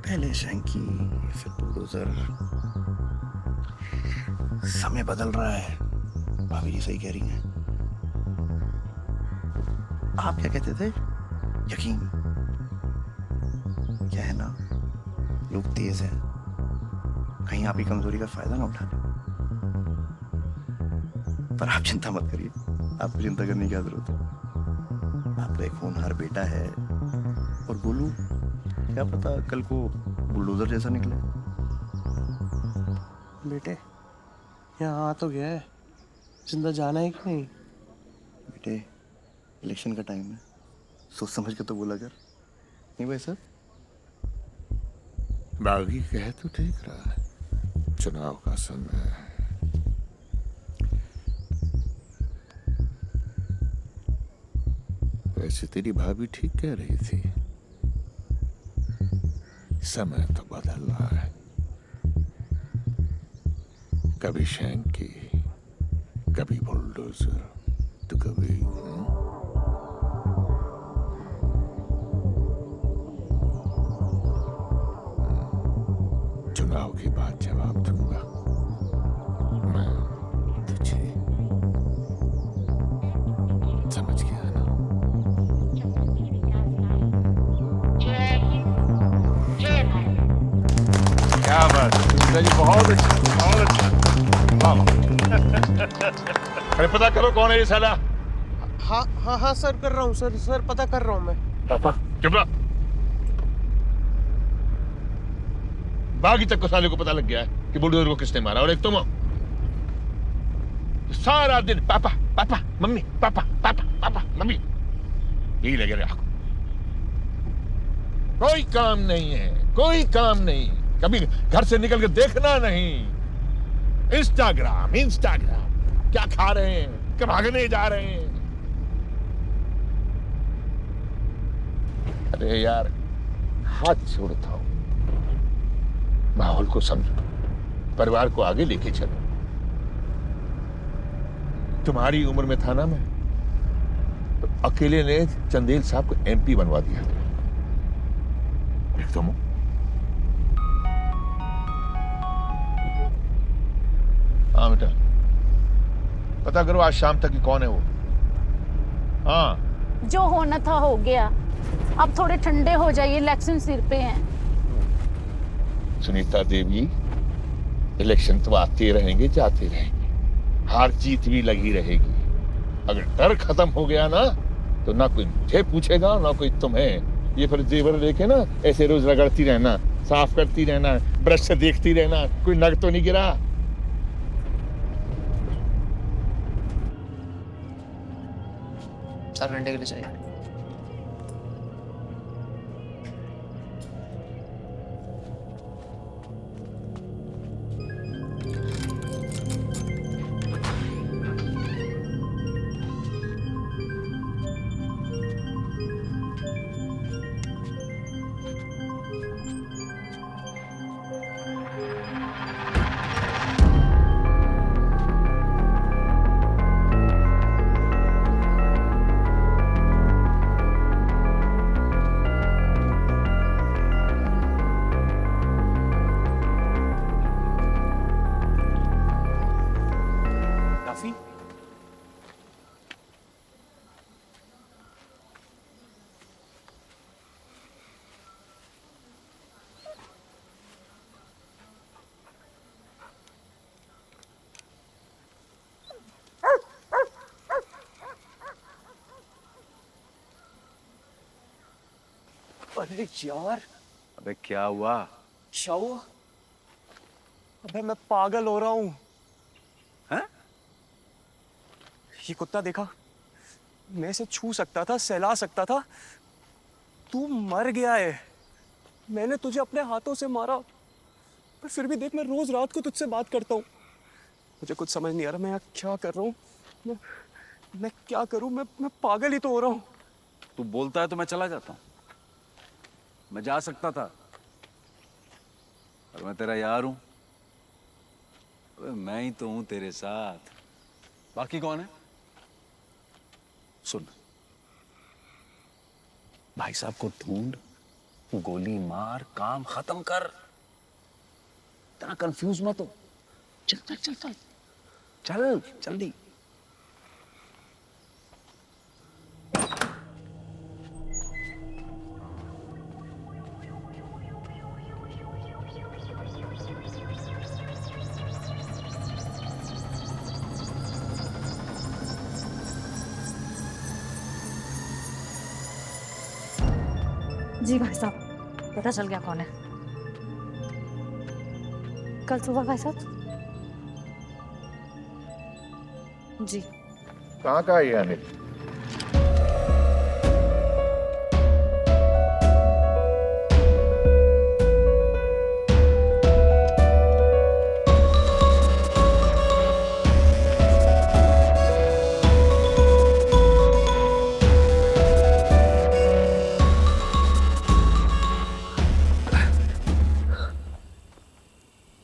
पहले शंकी, फिर बुलडोजर। समय बदल रहा है, भाभी जी सही कह रही हैं। आप क्या कहते थे? यकीन। क्या है ना, लोग तेज हैं, कहीं आप ही कमजोरी का फायदा ना उठा लें। पर आप चिंता मत करिए, आपको चिंता करने की क्या जरूरत है। आपका एक होनहार बेटा है, और गोलू क्या पता कल को बुलडोजर जैसा निकले। बेटे यहाँ आ तो गया है, जिंदा जाना है कि नहीं? बेटे इलेक्शन का टाइम है, सोच समझ के तो बोला कर, नहीं भाई साहब? बागी कह तो ठीक रहा है, चुनाव का समय है। वैसे तेरी भाभी ठीक कह रही थी, समय तो बदल रहा है। कभी शैंकी, कभी बुलडोजर, तो कभी चुनाव के बाद जवाब दूंगा मैं तुझे, समझ गया ना? क्या बात है सुनीता जी, बहुत अच्छा, बहुत अच्छा। अरे पता करो कौन है ये साला। हाँ हाँ हाँ सर, कर रहा हूँ सर, सर पता कर रहा हूँ मैं। पापा चुप रहो। बागी तक को साले को पता लग गया है कि बुलडोजर को किसने मारा, और एक तुम हो। सारा दिन पापा पापा मम्मी, पापा पापा पापा मम्मी, यही लगे रहे आपको। कोई काम नहीं है, कोई काम नहीं, कभी घर से निकल के देखना नहीं। इंस्टाग्राम इंस्टाग्राम, क्या खा रहे हैं, क्या भागने जा रहे हैं। अरे यार हाथ छोड़ता हूं, माहौल को समझो, परिवार को आगे लेके चलो। तुम्हारी उम्र में था ना मैं, तो अकेले ने चंदेल साहब को एमपी बनवा दिया। एक तुम हो। हाँ बेटा, पता करो आज शाम तक कि कौन है वो। हाँ जो होना था हो गया, अब थोड़े ठंडे हो जाइए, इलेक्शन सिर पे हैं। सुनीता देवी, इलेक्शन तो आते रहेंगे जाते रहेंगे, हार जीत भी लगी रहेगी। अगर डर खत्म हो गया ना, तो ना कोई मुझे पूछेगा ना कोई तुम्हें। ये फिर जेवर लेके ना ऐसे रोज रगड़ती रहना, साफ करती रहना, ब्रश से देखती रहना कोई नग तो नहीं गिरा। चार घंटे के लिए चाहिए। अरे यार, अबे क्या हुआ? क्या हुआ? अबे मैं पागल हो रहा हूँ। हैं? ये कुत्ता देखा? मैं इसे छू सकता था, सहला सकता था। तू मर गया है। मैंने तुझे अपने हाथों से मारा, पर फिर भी देख, मैं रोज रात को तुझसे बात करता हूँ। मुझे कुछ समझ नहीं आ रहा मैं यहाँ क्या कर रहा हूँ। मैं क्या करूँ? मैं पागल ही तो हो रहा हूँ। तू बोलता है तो मैं चला जाता हूँ। मैं जा सकता था, और मैं तेरा यार हूं। अबे मैं ही तो हूं तेरे साथ, बाकी कौन है? सुन, भाई साहब को ढूंढ, गोली मार, काम खत्म कर। इतना कंफ्यूज मत हो। चल चल चल चल चल जल्दी। जी भाई साहब, पता चल गया कौन है। कल सुबह भाई साहब। जी। कहाँ का है ये अनिल?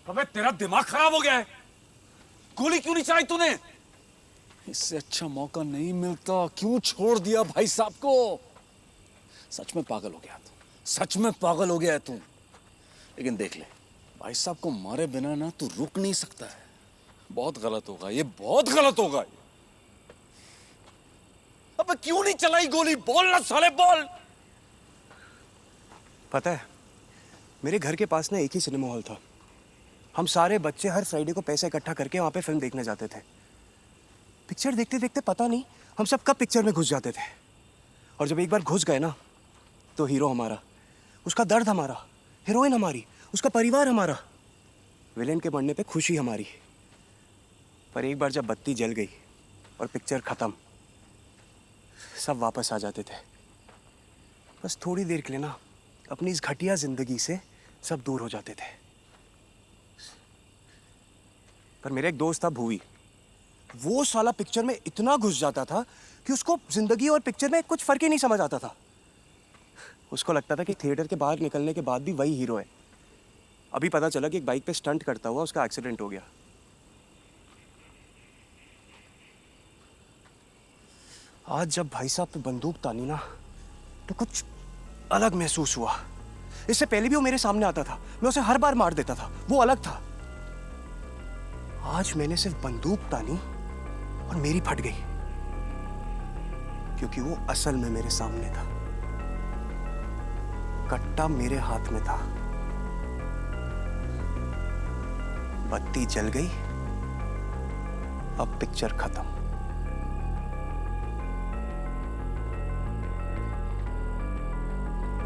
अबे तेरा दिमाग खराब हो गया है। गोली क्यों नहीं चलाई तूने? इससे अच्छा मौका नहीं मिलता, क्यों छोड़ दिया भाई साहब को? सच में पागल हो गया तू, सच में पागल हो गया है तू। लेकिन देख ले, भाई साहब को मारे बिना ना तू रुक नहीं सकता है। बहुत गलत होगा ये, बहुत गलत होगा ये। अबे क्यों नहीं चलाई गोली? बोल ना साले, बोल। पता है, मेरे घर के पास ना एक ही सिनेमा हॉल था। हम सारे बच्चे हर फ्राइडे को पैसे इकट्ठा करके वहाँ पे फिल्म देखने जाते थे। पिक्चर देखते देखते पता नहीं हम सब कब पिक्चर में घुस जाते थे। और जब एक बार घुस गए ना, तो हीरो हमारा, उसका दर्द हमारा, हीरोइन हमारी, उसका परिवार हमारा, विलेन के मरने पे खुशी हमारी। पर एक बार जब बत्ती जल गई और पिक्चर खत्म, सब वापस आ जाते थे। बस थोड़ी देर के लिए ना अपनी इस घटिया जिंदगी से सब दूर हो जाते थे। पर मेरा एक दोस्त था भूवी, वो साला पिक्चर में इतना घुस जाता था कि उसको जिंदगी और पिक्चर में कुछ फर्क ही नहीं समझ आता था। उसको लगता था कि थिएटर के बाहर निकलने के बाद भी वही हीरो है। अभी पता चला कि एक बाइक पे स्टंट करता हुआ उसका एक्सीडेंट हो गया। आज जब भाई साहब पे बंदूक तानी ना, तो कुछ अलग महसूस हुआ। इससे पहले भी वो मेरे सामने आता था, मैं उसे हर बार मार देता था, वो अलग था। आज मैंने सिर्फ बंदूक तानी और मेरी फट गई, क्योंकि वो असल में मेरे सामने था। कट्टा मेरे हाथ में था। बत्ती जल गई, अब पिक्चर खत्म।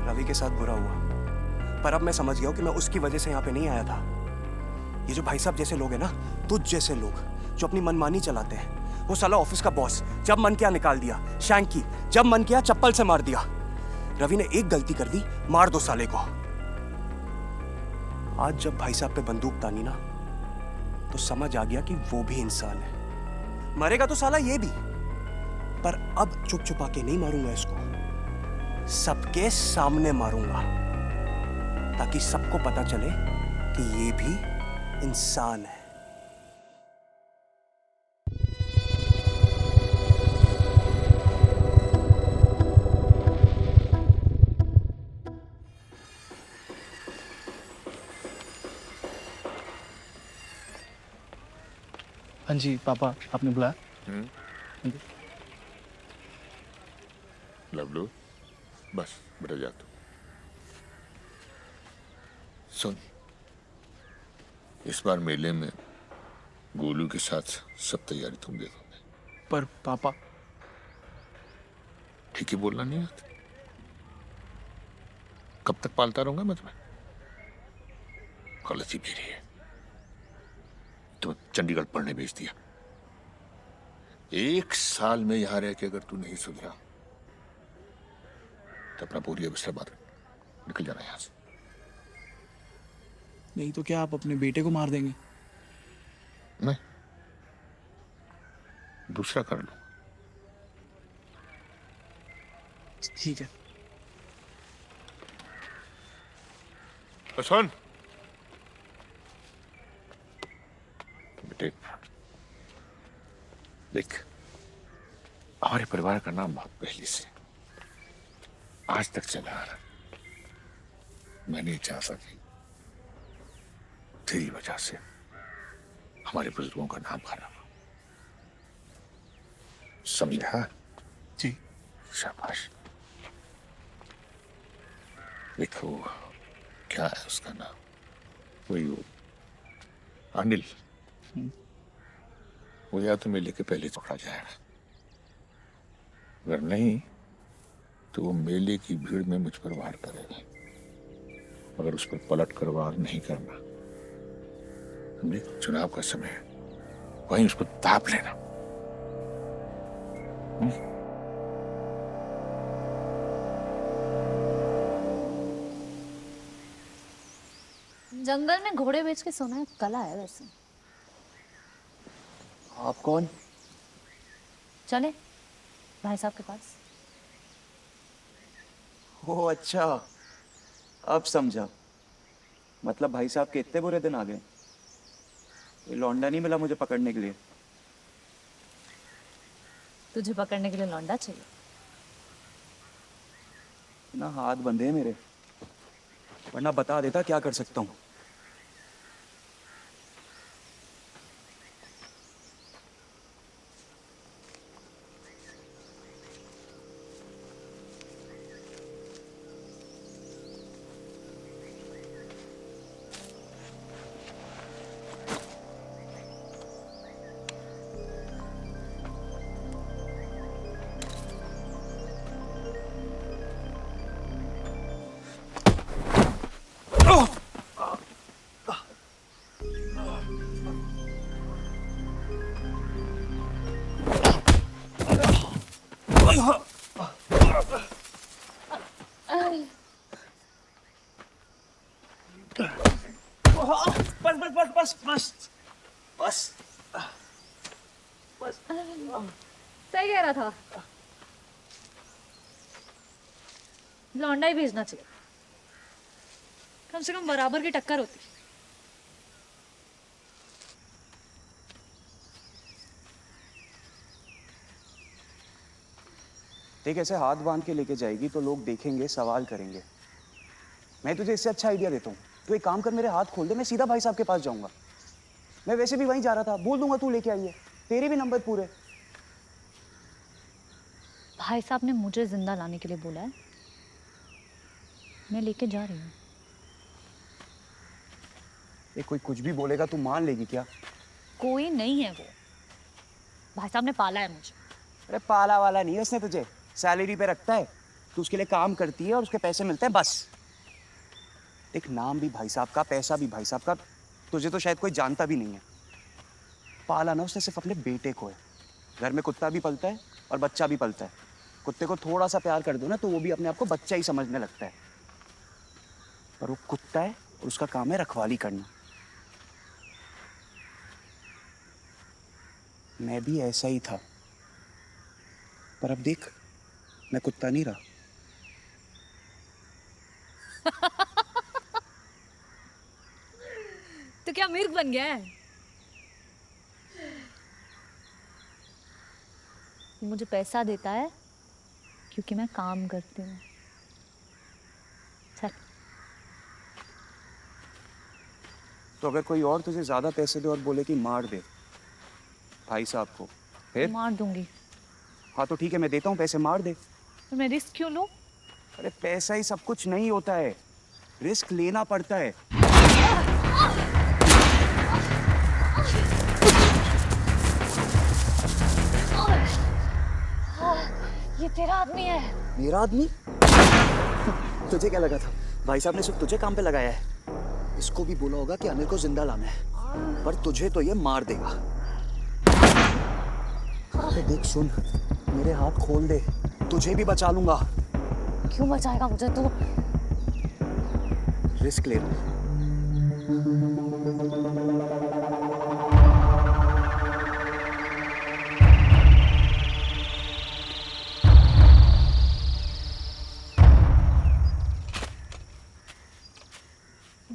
रवि के साथ बुरा हुआ, पर अब मैं समझ गया हूं कि मैं उसकी वजह से यहां पे नहीं आया था। ये जो भाई साहब जैसे लोग हैं ना, तुझ जैसे लोग जो अपनी मनमानी चलाते हैं, वो साला ऑफिस का बॉस जब मन किया निकाल दिया, शैंक की जब मन किया चप्पल से मार दिया। रवि ने एक गलती कर दी, मार दो साले को। आज जब भाई साहब पे बंदूक तानी ना, तो समझ आ गया कि वो भी इंसान है। मरेगा तो साला ये भी, पर अब चुप चुपा के नहीं मारूंगा इसको, सबके सामने मारूंगा, ताकि सबको पता चले कि ये भी इंसान है। हाँ जी पापा, आपने बुलाया? लवलू, बस बेटा जा तू। सुन, इस बार मेले में गोलू के साथ सब तैयारी तुम दे दोगे। पर पापा। ठीक है, बोलना नहीं आता? कब तक पालता रहूंगा मैं तुम्हें? गलती मेरी है, तो चंडीगढ़ पढ़ने भेज दिया। 1 साल में यहां रह के अगर तू नहीं सुधरा तो अपना बोरिया बिस्तर बांध निकल जाना यहां से। नहीं तो क्या आप अपने बेटे को मार देंगे? नहीं, दूसरा कर लो। ठीक है। सुन बेटे, देख, हमारे परिवार का नाम बहुत पहले से आज तक चला आ रहा। मैं नहीं चाहता कि तेरी वजह से हमारे बुजुर्गों का नाम खराब हो। समझा? जी। शाबाश। देखो, क्या है उसका नाम? वही वो अनिल। वो या तो मेले के पहले पकड़ा जाएगा, अगर नहीं तो वो मेले की भीड़ में मुझ पर वार करेगा, मगर उस पर पलट कर वार नहीं करना। समझे? चुनाव का समय है, वहीं उसको दाब लेना। जंगल में घोड़े बेच के सोना एक कला है वैसे। आप कौन? चले भाई साहब के पास। ओ अच्छा, अब समझा। मतलब भाई साहब के इतने बुरे दिन आ गए। ये लौंडा नहीं मिला मुझे पकड़ने के लिए। तुझे पकड़ने के लिए लौंडा चाहिए? ना हाथ बंधे हैं मेरे, वरना बता देता क्या कर सकता हूँ। बस बस बस बस। सही कह रहा था, लौंडा ही भेजना चाहिए, कम से कम बराबर की टक्कर होती। देख, ऐसे हाथ बांध के लेके जाएगी तो लोग देखेंगे, सवाल करेंगे। मैं तुझे इससे अच्छा आइडिया देता हूँ, तू एक काम कर, मेरे हाथ खोल दे, मैं सीधा भाई साहब के पास जाऊंगा। मैं वैसे भी वहीं जा रहा था, बोल दूंगा तू लेके आई है, तेरे भी नंबर पूरे। भाई साहब ने मुझे जिंदा लाने के लिए बोला है, मैं लेके जा रही हूँ। ये कोई कुछ भी बोलेगा तू मान लेगी क्या? कोई नहीं है वो, भाई साहब ने पाला है मुझे। अरे पाला वाला नहीं है उसने तुझे, सैलरी पे रखता है, तू उसके लिए काम करती है और उसके पैसे मिलते हैं बस। एक नाम भी भाई साहब का, पैसा भी भाई साहब का, तुझे तो शायद कोई जानता भी नहीं है। पाला ना उसने सिर्फ अपने बेटे को है। घर में कुत्ता भी पलता है और बच्चा भी पलता है। कुत्ते को थोड़ा सा प्यार कर दो ना तो वो भी अपने आप को बच्चा ही समझने लगता है, पर वो कुत्ता है और उसका काम है रखवाली करना। मैं भी ऐसा ही था, पर अब देख, मैं कुत्ता नहीं रहा। तो क्या मिर्ग बन गया है? मुझे पैसा देता है क्योंकि मैं काम करती हूँ। चल। तो अगर कोई और तुझे ज्यादा पैसे दे और बोले कि मार दे भाई साहब को, फिर? मार दूंगी। हाँ तो ठीक है, मैं देता हूँ पैसे, मार दे। तो मैं रिस्क क्यों लूं? अरे पैसा ही सब कुछ नहीं होता है, रिस्क लेना पड़ता है। ये तेरा आदमी है। मेरा आदमी? तुझे क्या लगा था भाई साहब ने सिर्फ तुझे काम पे लगाया है? इसको भी बोला होगा कि अनिल को जिंदा लाना है, पर तुझे तो ये मार देगा। अरे देख, सुन, मेरे हाथ खोल दे, तुझे भी बचा लूंगा। क्यों बचाएगा मुझे तू? रिस्क ले रहा हूं।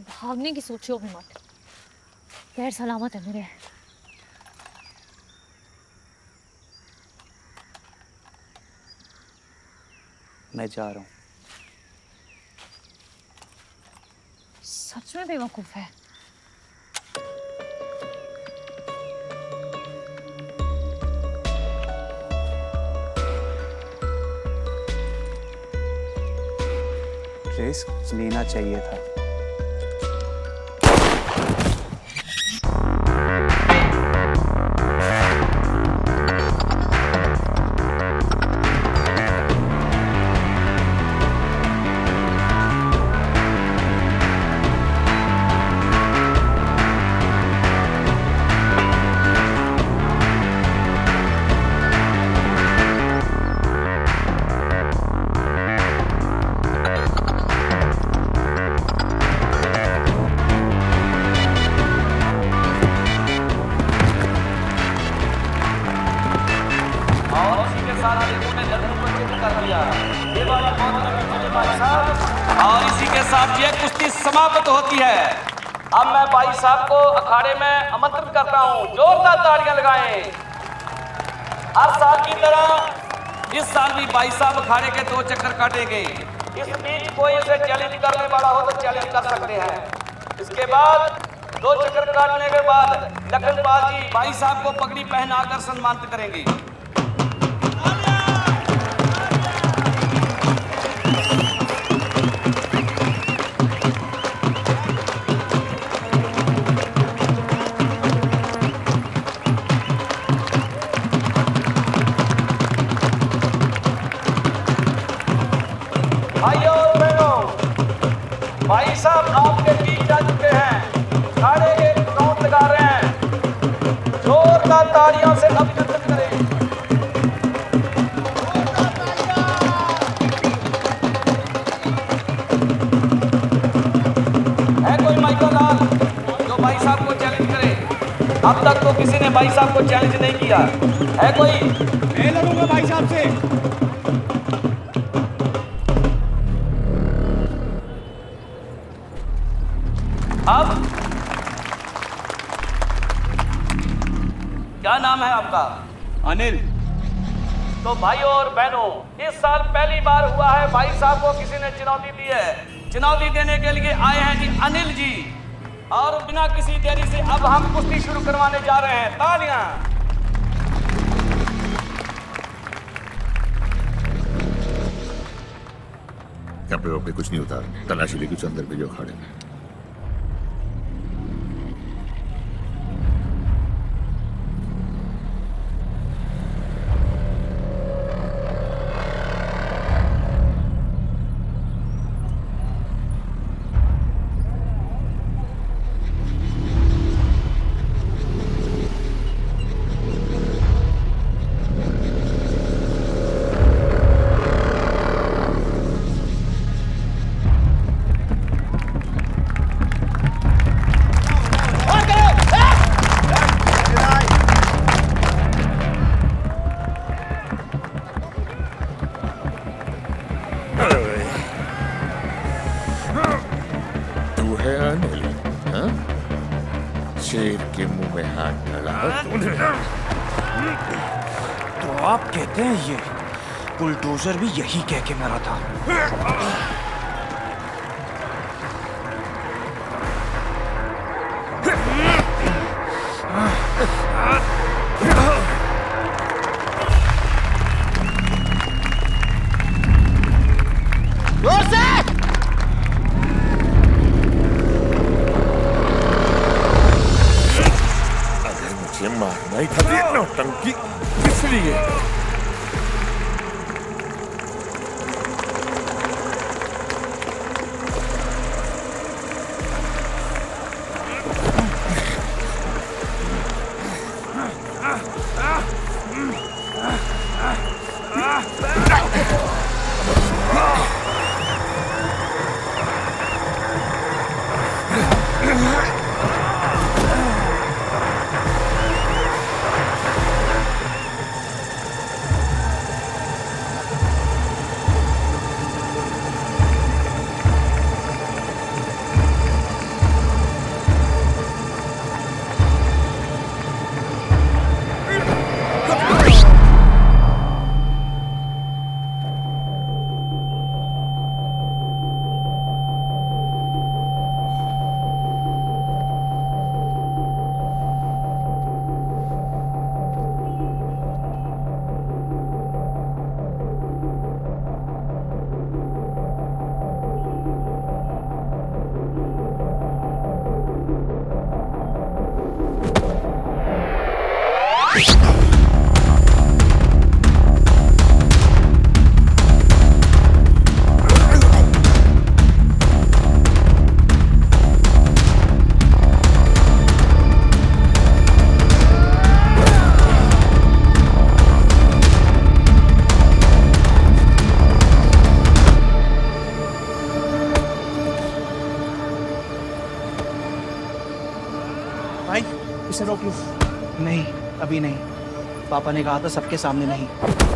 भागने की सोचो भी मत, पैर सलामत है मेरे। मैं जा रहा हूँ। सच में बेवकूफ है। रिस्क लेना चाहिए था। और इसी के साथ ये कुश्ती समाप्त होती है। अब मैं भाई साहब को अखाड़े में आमंत्रित करता हूँ, जोरदार तालियां लगाएं। हर साल की तरह इस साल भी भाई साहब अखाड़े के 2 चक्कर काटेंगे। इस बीच कोई इसे चैलेंज करने वाला हो तो चैलेंज कर सकते हैं। इसके बाद 2 चक्कर काटने के बाद लखनपाल जी भाई साहब को पगड़ी पहनाकर सम्मानित करेंगे। भाइयों और बहनों, भाई साहब आपके बीच आ चुके हैं, अखाड़े के राउंड लगा रहे हैं। जोरदार तालियों से अभिनंदन करें। है कोई माइकल लाल जो भाई साहब को चैलेंज करे? अब तक तो किसी ने भाई साहब को चैलेंज नहीं किया है। कोई? मैं लड़ूंगा भाई साहब से। अब क्या नाम है आपका? अनिल। तो भाइयों और बहनों, इस साल पहली बार हुआ है भाई साहब को किसी ने चुनौती दी है। चुनौती देने के लिए आए हैं जी अनिल जी। और बिना किसी देरी से अब हम कुश्ती शुरू करवाने जा रहे हैं। तालियां। कपड़े वपड़े कुछ नहीं उतार, तलाशी लेके कुछ अंदर भेजो अखाड़े में। शेर के मुंह में हाथ डाला तूने। तो आप कहते हैं ये बुलडोजर भी यही कह के मरा था? मारना ही था नौटंकी इसलिए। इसे रोक लो। नहीं, अभी नहीं। पापा ने कहा था सबके सामने नहीं।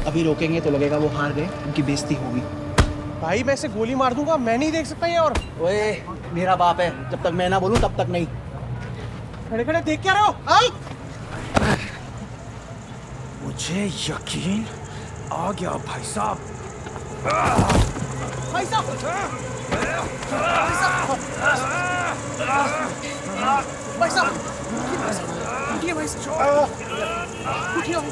अभी रोकेंगे तो लगेगा वो हार गए, उनकी बेइज्जती होगी। भाई मैं इसे गोली मार दूंगा, मैं नहीं देख सकता ये। और ओए मेरा बाप है, जब तक मैं ना बोलूं तब तक नहीं। खड़े खड़े देख क्या रहे हो? आओ। मुझे यकीन आ गया भाई साहब। भाई साहब, भाई साहब, उठिए भाई साहब, उठिए भाई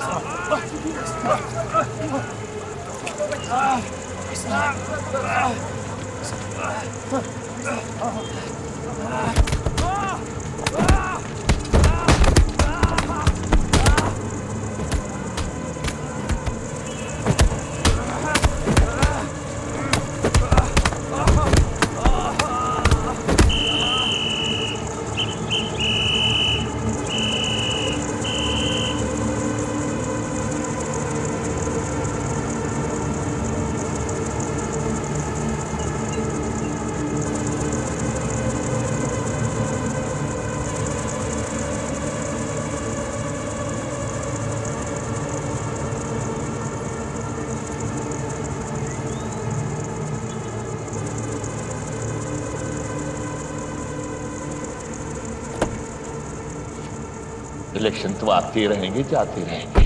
इलेक्शन तो आते रहेंगे जाते रहेंगे,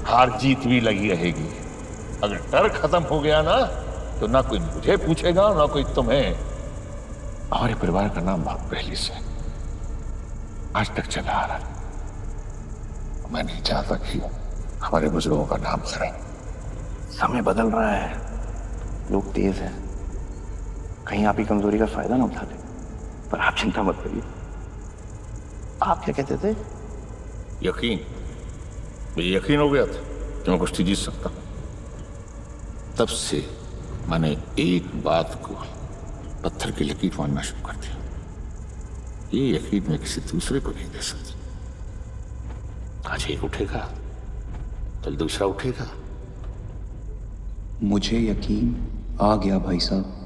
हार जीत भी लगी रहेगी। अगर डर खत्म हो गया ना तो ना कोई मुझे पूछेगा ना कोई तुम्हें। हमारे परिवार का नाम बहुत पहले से आज तक चला आ रहा। मैं नहीं चाहता कि हमारे बुजुर्गों का नाम खराब। समय बदल रहा है, लोग तेज हैं, कहीं आप ही कमजोरी का फायदा ना उठा ले। पर आप चिंता मत करिए। आप क्या कहते थे? यकीन, मुझे यकीन हो गया था कि मैं कुश्ती जीत सकता। तब से मैंने एक बात को पत्थर की लकीर मानना शुरू कर दिया। ये यकीन मैं किसी दूसरे को नहीं दे सकता। आज एक उठेगा कल दूसरा उठेगा। मुझे यकीन आ गया भाई साहब।